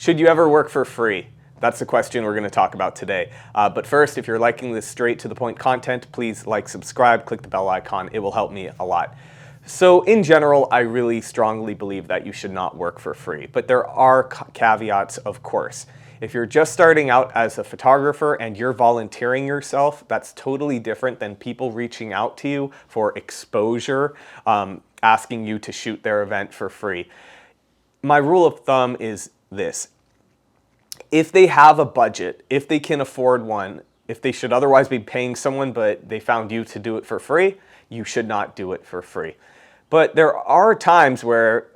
Should you ever work for free? That's the question we're going to talk about today. But first, if you're liking this straight to the point content, please like, subscribe, click the bell icon. It will help me a lot. So in general, I really strongly believe that you should not work for free. But there are caveats, of course. If you're just starting out as a photographer and you're volunteering yourself, that's totally different than people reaching out to you for exposure, asking you to shoot their event for free. My rule of thumb is this. If they have a budget, if they can afford one, if they should otherwise be paying someone but they found you to do it for free, you should not do it for free. But there are times where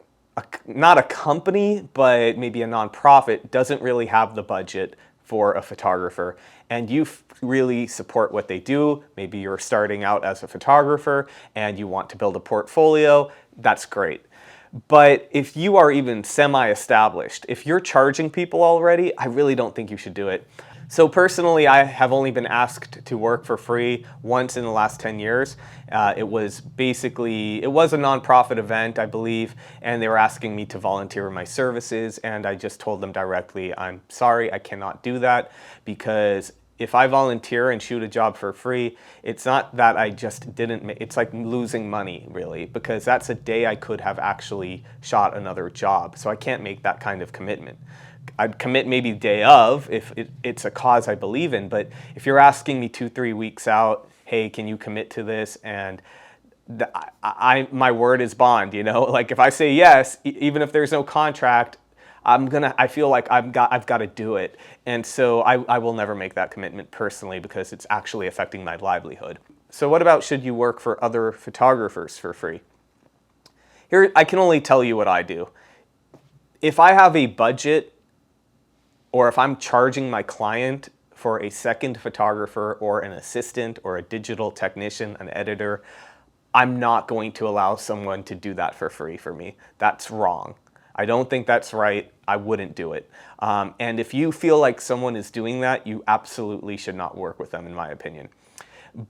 not a company, but maybe a nonprofit doesn't really have the budget for a photographer, and you really support what they do. Maybe you're starting out as a photographer and you want to build a portfolio. That's great. But if you are even semi-established, if you're charging people already, I really don't think you should do it. So personally, I have only been asked to work for free once in the last 10 years. It was a nonprofit event, I believe, and they were asking me to volunteer my services, and I just told them directly, I'm sorry, I cannot do that, because if I volunteer and shoot a job for free, it's not that I just didn't, it's like losing money, really, because that's a day I could have actually shot another job. So I can't make that kind of commitment. I'd commit maybe day of if it's a cause I believe in, but if you're asking me 2-3 weeks out, hey, can you commit to this? And my word is bond, you know? Like if I say yes, even if there's no contract, I feel like I've got to do it. And so I will never make that commitment personally because it's actually affecting my livelihood. So what about should you work for other photographers for free? Here, I can only tell you what I do. If I have a budget, or if I'm charging my client for a second photographer or an assistant or a digital technician, an editor, I'm not going to allow someone to do that for free for me. That's wrong. I don't think that's right. I wouldn't do it. And if you feel like someone is doing that, you absolutely should not work with them, in my opinion.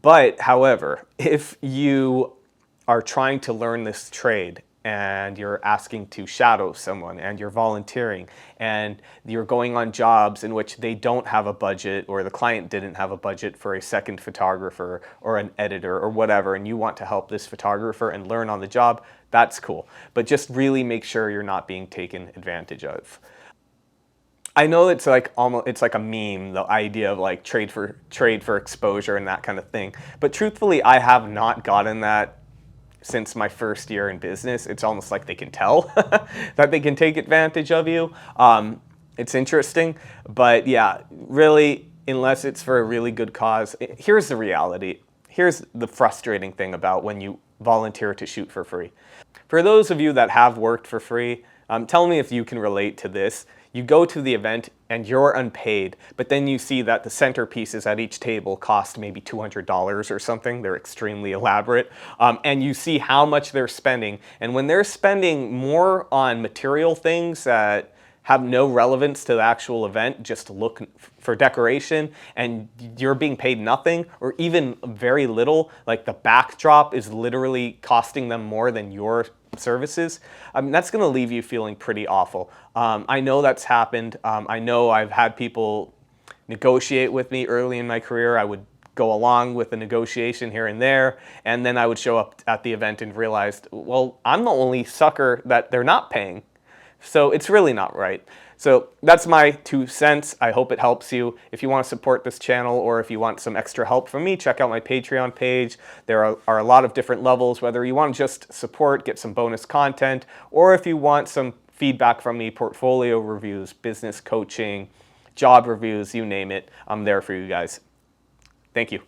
But, however, if you are trying to learn this trade and you're asking to shadow someone and you're volunteering and you're going on jobs in which they don't have a budget or the client didn't have a budget for a second photographer or an editor or whatever, and you want to help this photographer and learn on the job, that's cool. But just really make sure you're not being taken advantage of. I know it's like a meme, the idea of like trade for exposure and that kind of thing. But truthfully, I have not gotten that since my first year in business. It's almost like they can tell that they can take advantage of you. It's interesting, but yeah, really, unless it's for a really good cause. Here's the reality. Here's the frustrating thing about when you volunteer to shoot for free. For those of you that have worked for free, tell me if you can relate to this. You go to the event and you're unpaid, but then you see that the centerpieces at each table cost maybe $200 or something. They're extremely elaborate. And you see how much they're spending. And when they're spending more on material things that have no relevance to the actual event, just look for decoration, and you're being paid nothing or even very little, like the backdrop is literally costing them more than your services, that's going to leave you feeling pretty awful. I know that's happened. I know I've had people negotiate with me early in my career. I would go along with the negotiation here and there, and then I would show up at the event and realized, well, I'm the only sucker that they're not paying. So it's really not right. So that's my 2 cents. I hope it helps you. If you want to support this channel or if you want some extra help from me, check out my Patreon page. There are a lot of different levels, whether you want to just support, get some bonus content, or if you want some feedback from me, portfolio reviews, business coaching, job reviews, you name it, I'm there for you guys. Thank you.